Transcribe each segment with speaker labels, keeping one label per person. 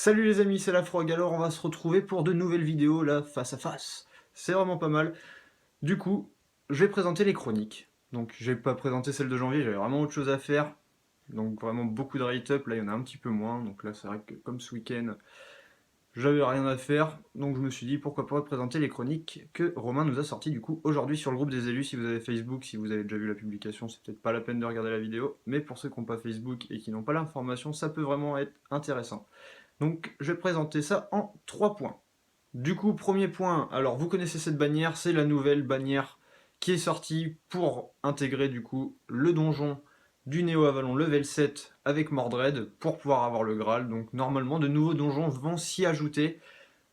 Speaker 1: Salut les amis, c'est la Frog, alors on va se retrouver pour de nouvelles vidéos là, face à face. C'est vraiment pas mal. Du coup, je vais présenter les chroniques. Donc j'ai pas présenté celle de janvier, j'avais vraiment autre chose à faire. Donc vraiment beaucoup de write-up, là il y en a un petit peu moins. Donc là c'est vrai que comme ce week-end, j'avais rien à faire. Donc je me suis dit pourquoi pas présenter les chroniques que Romain nous a sorties du coup aujourd'hui sur le groupe des élus. Si vous avez Facebook, si vous avez déjà vu la publication, c'est peut-être pas la peine de regarder la vidéo. Mais pour ceux qui n'ont pas Facebook et qui n'ont pas l'information, ça peut vraiment être intéressant. Donc je vais présenter ça en 3 points. Du coup, premier point, alors vous connaissez cette bannière, c'est la nouvelle bannière qui est sortie pour intégrer du coup le donjon du Néo Avalon level 7 avec Mordred pour pouvoir avoir le Graal. Donc normalement de nouveaux donjons vont s'y ajouter.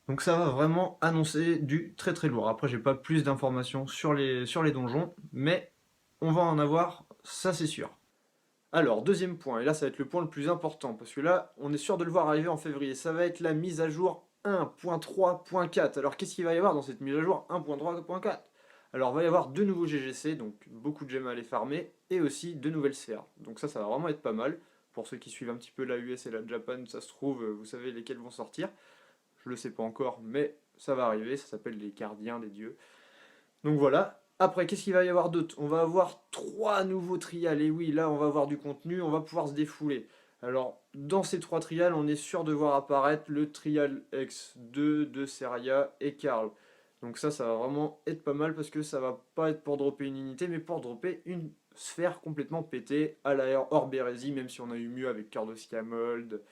Speaker 1: Donc ça va vraiment annoncer du très très lourd. Après j'ai pas plus d'informations sur les donjons, mais on va en avoir, ça c'est sûr. Alors, deuxième point, et là ça va être le point le plus important, parce que là, on est sûr de le voir arriver en février, ça va être la mise à jour 1.3.4. Alors, qu'est-ce qu'il va y avoir dans cette mise à jour 1.3.4? Alors, il va y avoir deux nouveaux GGC, donc beaucoup de gemmes à aller farmer, et aussi deux nouvelles sphères. Donc ça va vraiment être pas mal. Pour ceux qui suivent un petit peu la US et la Japan, ça se trouve, vous savez lesquels vont sortir. Je le sais pas encore, mais ça va arriver, ça s'appelle les gardiens des dieux. Donc voilà. Après, qu'est-ce qu'il va y avoir d'autre? On va avoir trois nouveaux trials. Et oui, là, on va avoir du contenu, on va pouvoir se défouler. Alors, dans ces trois trials, on est sûr de voir apparaître le trial X2 de Seria et Karl. Donc ça va vraiment être pas mal parce que ça va pas être pour dropper une unité, mais pour dropper une sphère complètement pétée à la Orb Hérésie, même si on a eu mieux avec Cardoskia Mold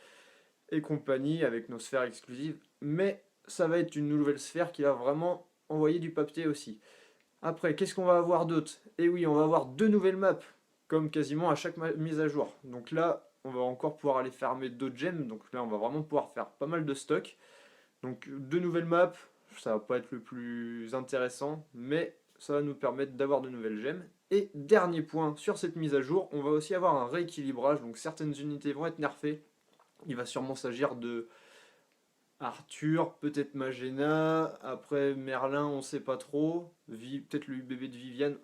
Speaker 1: et compagnie, avec nos sphères exclusives. Mais ça va être une nouvelle sphère qui va vraiment envoyer du papier aussi. Après, qu'est-ce qu'on va avoir d'autre? Eh oui, on va avoir deux nouvelles maps, comme quasiment à chaque mise à jour. Donc là, on va encore pouvoir aller farmer d'autres gemmes, donc là on va vraiment pouvoir faire pas mal de stock. Donc deux nouvelles maps, ça va pas être le plus intéressant, mais ça va nous permettre d'avoir de nouvelles gemmes. Et dernier point sur cette mise à jour, on va aussi avoir un rééquilibrage, donc certaines unités vont être nerfées. Il va sûrement s'agir de Arthur, peut-être Magena, après Merlin, on sait pas trop. Peut-être le bébé de Viviane,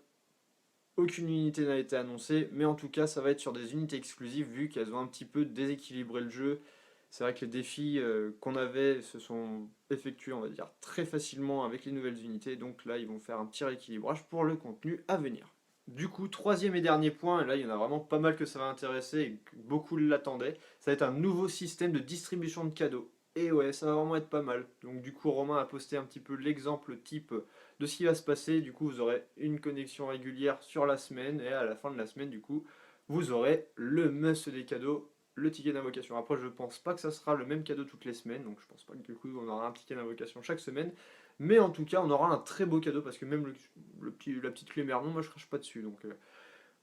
Speaker 1: aucune unité n'a été annoncée, mais en tout cas, ça va être sur des unités exclusives vu qu'elles ont un petit peu déséquilibré le jeu. C'est vrai que les défis qu'on avait se sont effectués, on va dire, très facilement avec les nouvelles unités, donc là, ils vont faire un petit rééquilibrage pour le contenu à venir. Du coup, troisième et dernier point, et là il y en a vraiment pas mal que ça va intéresser et que beaucoup l'attendaient, ça va être un nouveau système de distribution de cadeaux. Et ouais, ça va vraiment être pas mal. Donc du coup, Romain a posté un petit peu l'exemple type de ce qui va se passer. Du coup, vous aurez une connexion régulière sur la semaine, et à la fin de la semaine, du coup, vous aurez le must des cadeaux, le ticket d'invocation. Après, je pense pas que ça sera le même cadeau toutes les semaines, donc je pense pas que du coup, on aura un ticket d'invocation chaque semaine. Mais en tout cas, on aura un très beau cadeau parce que même la petite clé Merlon, moi je crache pas dessus. Donc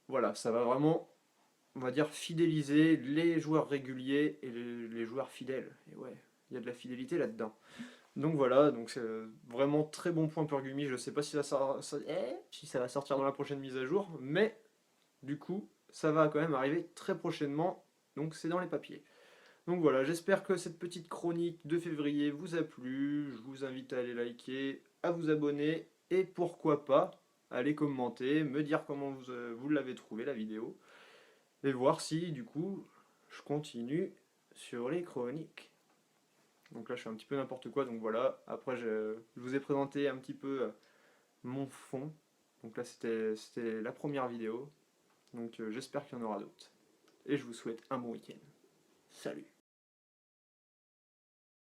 Speaker 1: voilà, ça va vraiment, on va dire, fidéliser les joueurs réguliers et les joueurs fidèles. Et ouais, il y a de la fidélité là-dedans. Donc voilà, donc c'est vraiment très bon point pour Gumi. Je sais pas si si ça va sortir dans la prochaine mise à jour, mais du coup, ça va quand même arriver très prochainement. Donc c'est dans les papiers. Donc voilà, j'espère que cette petite chronique de février vous a plu. Je vous invite à aller liker, à vous abonner et pourquoi pas aller commenter, me dire comment vous l'avez trouvé la vidéo et voir si du coup je continue sur les chroniques. Donc là je fais un petit peu n'importe quoi, donc voilà. Après je vous ai présenté un petit peu mon fond. Donc là c'était la première vidéo. Donc j'espère qu'il y en aura d'autres. Et je vous souhaite un bon week-end. Salut!